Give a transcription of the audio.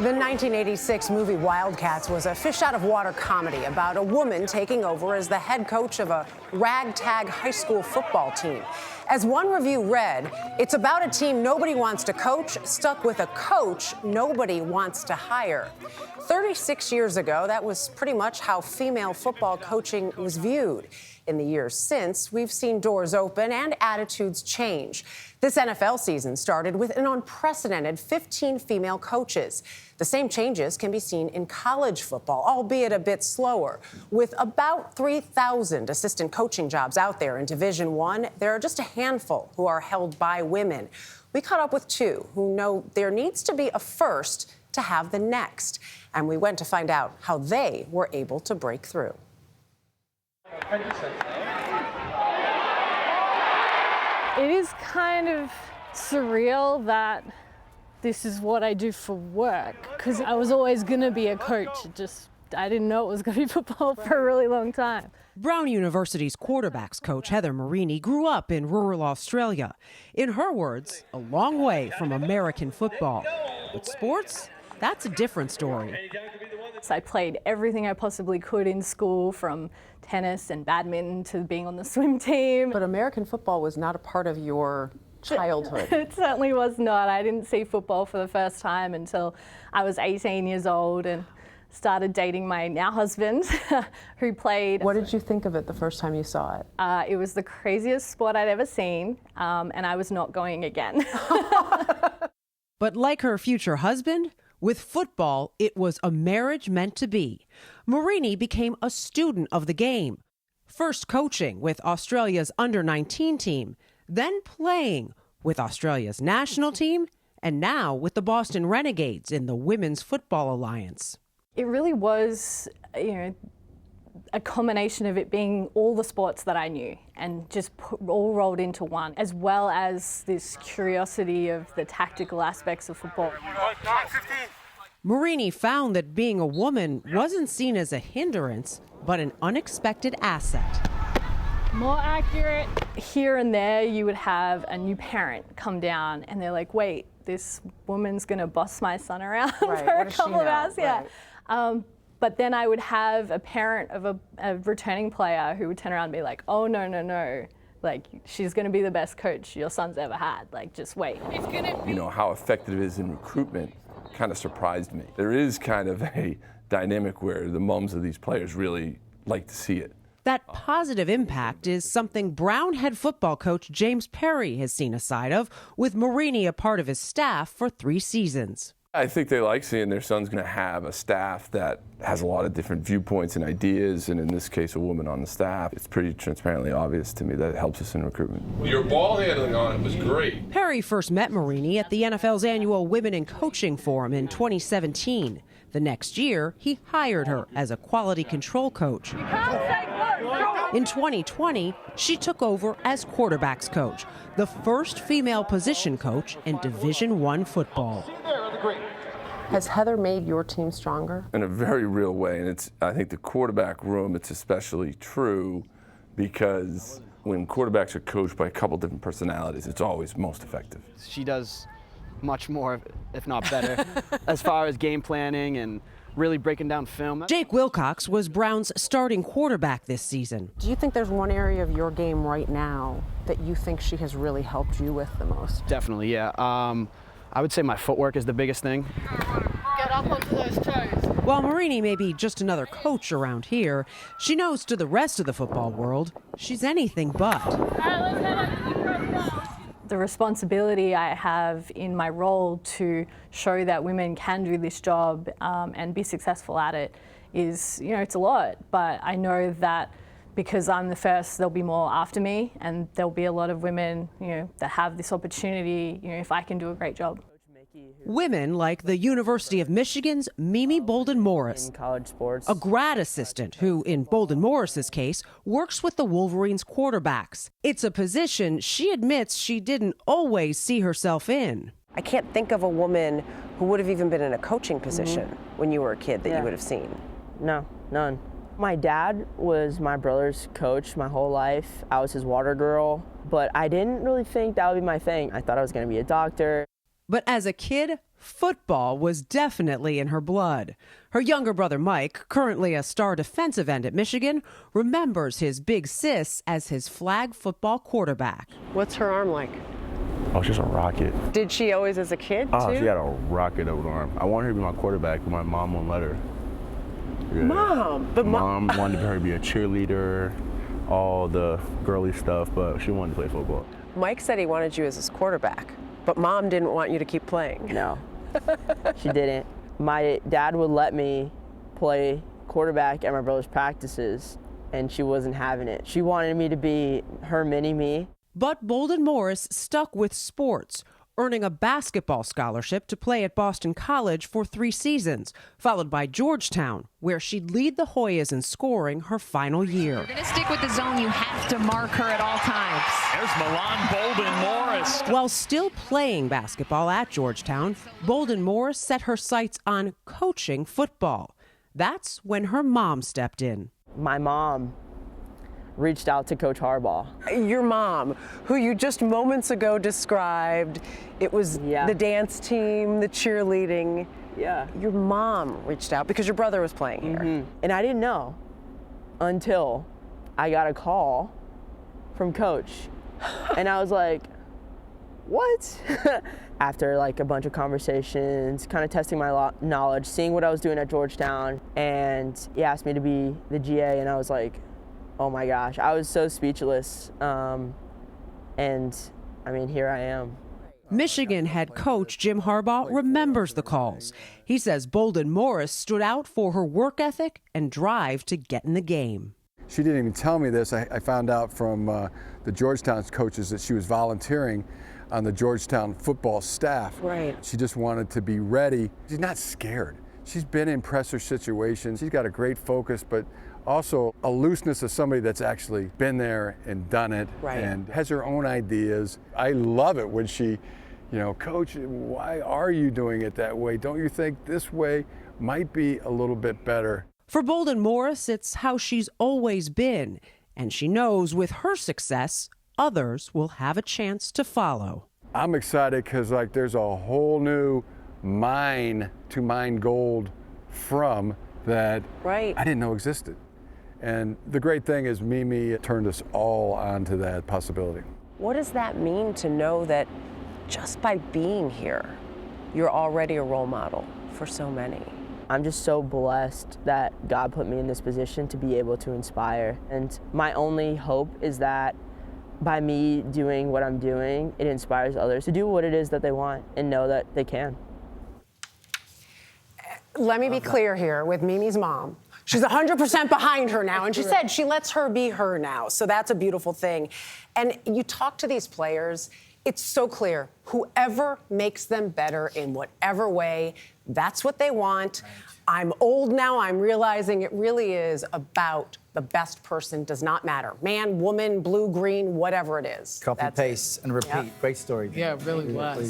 The 1986 movie Wildcats was a fish-out-of-water comedy about a woman taking over as the head coach of a ragtag high school football team. As one review read, it's about a team nobody wants to coach, stuck with a coach nobody wants to hire. 36 years ago, that was pretty much how female football coaching was viewed. In the years since, we've seen doors open and attitudes change. This NFL season started with an unprecedented 15 female coaches. The same changes can be seen in college football, albeit a bit slower. With about 3,000 assistant coaching jobs out there in Division I, there are just a handful who are held by women. We caught up with two who know there needs to be a first to have the next. And we went to find out how they were able to break through. It is kind of surreal that this is what I do for work, because I was always going to be a coach. I didn't know it was going to be football for a really long time. Brown University's quarterbacks coach Heather Marini grew up in rural Australia. In her words, a long way from American football. But sports, that's a different story. So I played everything I possibly could in school, from tennis and badminton to being on the swim team. But American football was not a part of your childhood. It certainly was not. I didn't see football for the first time until I was 18 years old and started dating my now husband, who played. What did you think of it the first time you saw it? It was the craziest sport I'd ever seen, and I was not going again. But like her future husband, with football, it was a marriage meant to be. Marini became a student of the game, first coaching with Australia's under-19 team, then playing with Australia's national team, and now with the Boston Renegades in the Women's Football Alliance. It really was, a combination of it being all the sports that I knew and just all rolled into one, as well as this curiosity of the tactical aspects of football. Marini found that being a woman wasn't seen as a hindrance, but an unexpected asset. More accurate. Here and there, you would have a new parent come down and they're like, wait, this woman's gonna boss my son around for a couple of hours. Right. Yeah. But then I would have a parent of a returning player who would turn around and be like, oh, no. Like, she's going to be the best coach your son's ever had. Like, just wait. It's gonna be. How effective it is in recruitment kind of surprised me. There is kind of a dynamic where the moms of these players really like to see it. That positive impact is something Brown head football coach James Perry has seen a side of, with Marini a part of his staff for 3 seasons. I think they like seeing their son's going to have a staff that has a lot of different viewpoints and ideas, and in this case, a woman on the staff. It's pretty transparently obvious to me that it helps us in recruitment. Your ball handling on it was great. Perry first met Marini at the NFL's annual Women in Coaching Forum in 2017. The next year, he hired her as a quality control coach. In 2020, she took over as quarterbacks coach, the first female position coach in Division I football. Has Heather made your team stronger? In a very real way, and I think the quarterback room, it's especially true because when quarterbacks are coached by a couple different personalities, it's always most effective. She does much more, if not better, as far as game planning and really breaking down film. Jake Wilcox was Brown's starting quarterback this season. Do you think there's one area of your game right now that you think she has really helped you with the most? Definitely, yeah. I would say my footwork is the biggest thing. Get up onto those toes. While Marini may be just another coach around here, she knows to the rest of the football world, she's anything but. The responsibility I have in my role to show that women can do this job and be successful at it is, it's a lot. But I know that because I'm the first, there'll be more after me, and there'll be a lot of women, that have this opportunity, if I can do a great job. Women like the University of Michigan's Mimi Bolden-Morris, in college sports, a grad assistant who, in Bolden-Morris's case, works with the Wolverines quarterbacks. It's a position she admits she didn't always see herself in. I can't think of a woman who would have even been in a coaching position when you were a kid that you would have seen. No, none. My dad was my brother's coach my whole life. I was his water girl, but I didn't really think that would be my thing. I thought I was going to be a doctor. But as a kid, Football was definitely in her blood. Her younger brother Mike, currently a star defensive end at Michigan, remembers his big sis as his flag football quarterback. What's her arm like? Oh, she's a rocket. Did she always as a kid, too? Oh, she had a rocket over the arm. I wanted her to be my quarterback, but my mom won't let her. Yeah. Mom wanted her to be a cheerleader, all the girly stuff, but she wanted to play football. Mike said he wanted you as his quarterback, but Mom didn't want you to keep playing. No, she didn't. My dad would let me play quarterback at my brother's practices, and she wasn't having it. She wanted me to be her mini-me. But Bolden-Morris stuck with sports, earning a basketball scholarship to play at Boston College for 3 seasons, followed by Georgetown, where she'd lead the Hoyas in scoring her final year. You're going to stick with the zone. You have to mark her at all times. There's Milan Bolden-Morris. While still playing basketball at Georgetown, Bolden-Morris set her sights on coaching football. That's when her mom stepped in. My mom reached out to Coach Harbaugh. Your mom, who you just moments ago described, it was the dance team, the cheerleading. Yeah. Your mom reached out because your brother was playing here. And I didn't know until I got a call from Coach. And I was like, what? After like a bunch of conversations, kind of testing my knowledge, seeing what I was doing at Georgetown, and he asked me to be the GA, and I was like, oh my gosh, I was so speechless. And I mean, here I am. Michigan head coach Jim Harbaugh remembers the calls. He says Bolden-Morris stood out for her work ethic and drive to get in the game. She didn't even tell me this. I found out from the Georgetown coaches that she was volunteering on the Georgetown football staff. Right. She just wanted to be ready. She's not scared. She's been in pressure situations. She's got a great focus, but also a looseness of somebody that's actually been there and done it and has her own ideas. I love it when she, Coach, why are you doing it that way? Don't you think this way might be a little bit better? For Bolden-Morris, it's how she's always been, and she knows with her success, others will have a chance to follow. I'm excited because there's a whole new mine to mine gold from that I didn't know existed. And the great thing is Mimi turned us all onto that possibility. What does that mean to know that just by being here, you're already a role model for so many? I'm just so blessed that God put me in this position to be able to inspire. And my only hope is that by me doing what I'm doing, it inspires others to do what it is that they want and know that they can. Let me be clear here with Mimi's mom. She's 100% behind her now, and she said she lets her be her now, so that's a beautiful thing. And you talk to these players, it's so clear. Whoever makes them better in whatever way, that's what they want. I'm old now, I'm realizing it really is about the best person, does not matter. Man, woman, blue, green, whatever it is. Copy, paste, and repeat. Yep. Great story. Yeah, it really was.